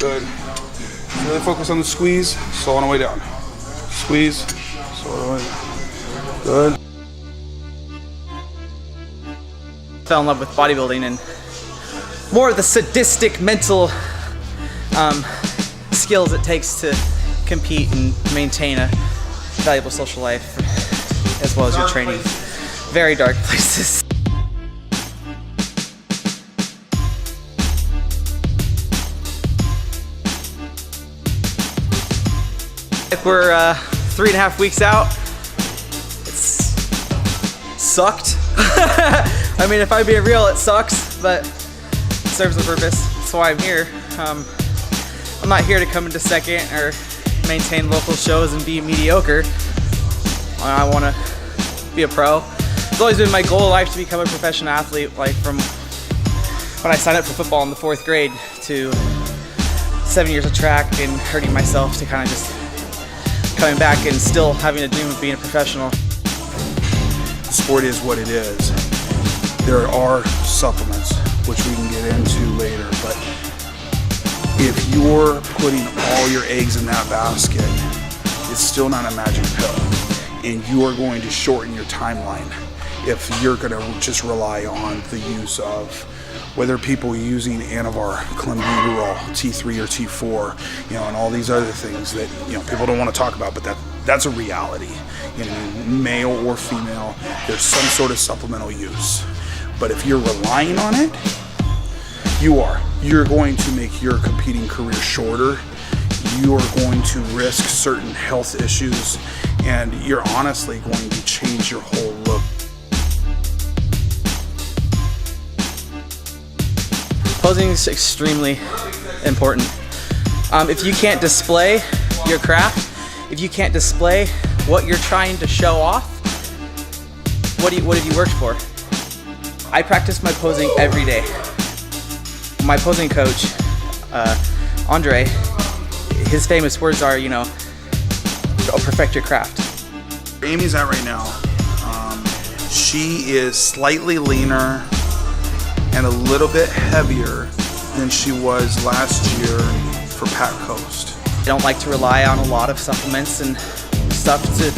Good. Really focus on the squeeze, slow on the way down. Squeeze, slow on the way down. Good. Fell in love with bodybuilding and more of the sadistic mental skills it takes to compete and maintain a valuable social life, as well as your training. Very dark places. We're 3.5 weeks out. It's sucked. I mean, if I'm being real, it sucks, but it serves a purpose. That's why I'm here. I'm not here to come into second or maintain local shows and be mediocre. I want to be a pro. It's always been my goal in life to become a professional athlete, like from when I signed up for football in the 4th grade to 7 years of track and hurting myself to kind of just coming back and still having a dream of being a professional. The sport is what it is. There are supplements, which we can get into later, but if you're putting all your eggs in that basket, it's still not a magic pill, and you are going to shorten your timeline if you're going to just rely on the use of whether people are using Anavar, clenbuterol, T3 or T4, and all these other things that people don't want to talk about, but that's a reality. Male or female, there's some sort of supplemental use. But if you're relying on it, you're going to make your competing career shorter. You are going to risk certain health issues, and you're honestly going to change your whole look. Posing is extremely important. If you can't display your craft, if you can't display what you're trying to show off, what have you worked for? I practice my posing every day. My posing coach, Andre, his famous words are, perfect your craft. Amy's at right now. She is slightly leaner and a little bit heavier than she was last year for Pat Coast. I don't like to rely on a lot of supplements and stuff to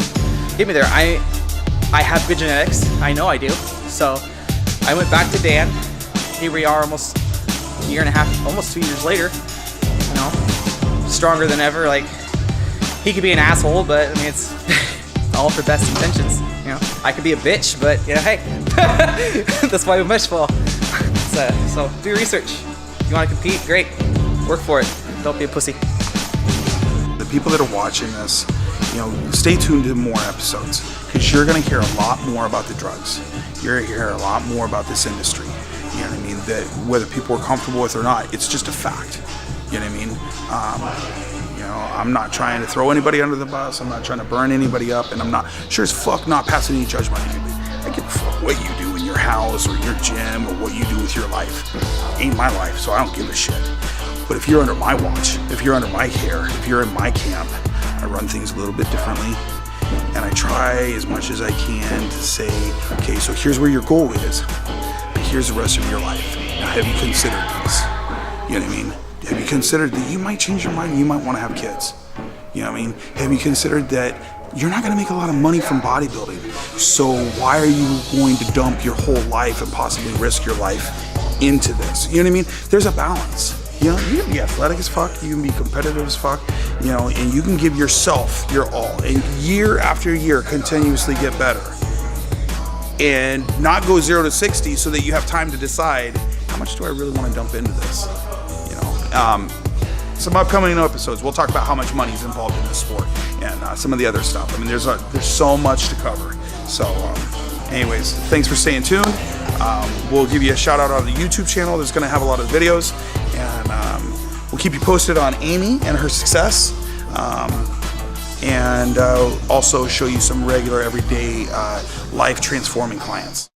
get me there. I have good genetics, I know I do. So I went back to Dan. Here we are almost a year and a half, almost 2 years later, stronger than ever. Like, he could be an asshole, but I mean, it's all for best intentions. I could be a bitch, but hey, that's why we mesh well. So do your research. If you want to compete, great. Work for it. Don't be a pussy. The people that are watching this, stay tuned to more episodes, because you're going to hear a lot more about the drugs. You're going to hear a lot more about this industry. You know what I mean? That whether people are comfortable with it or not, it's just a fact. You know what I mean? I'm not trying to throw anybody under the bus. I'm not trying to burn anybody up, and I'm not sure as fuck not passing any judgment on anybody. I give a fuck what you do in your house or your gym or what you do with your life. It ain't my life, so I don't give a shit. But if you're under my watch, if you're under my care, if you're in my camp, I run things a little bit differently, and I try as much as I can to say, okay, so here's where your goal is, but here's the rest of your life. Now, have you considered this? You know what I mean? Have you considered that you might change your mind and you might want to have kids? You know what I mean? Have you considered that you're not going to make a lot of money from bodybuilding, so why are you going to dump your whole life and possibly risk your life into this? You know what I mean? There's a balance. You can be athletic as fuck, you can be competitive as fuck, and you can give yourself your all, and year after year continuously get better, and not go 0 to 60 so that you have time to decide, how much do I really want to dump into this? Some upcoming episodes, we'll talk about how much money is involved in this sport and some of the other stuff. I mean, there's so much to cover. So, anyways, thanks for staying tuned. We'll give you a shout out on the YouTube channel. That's going to have a lot of videos, and we'll keep you posted on Amy and her success, and also show you some regular, everyday, life transforming clients.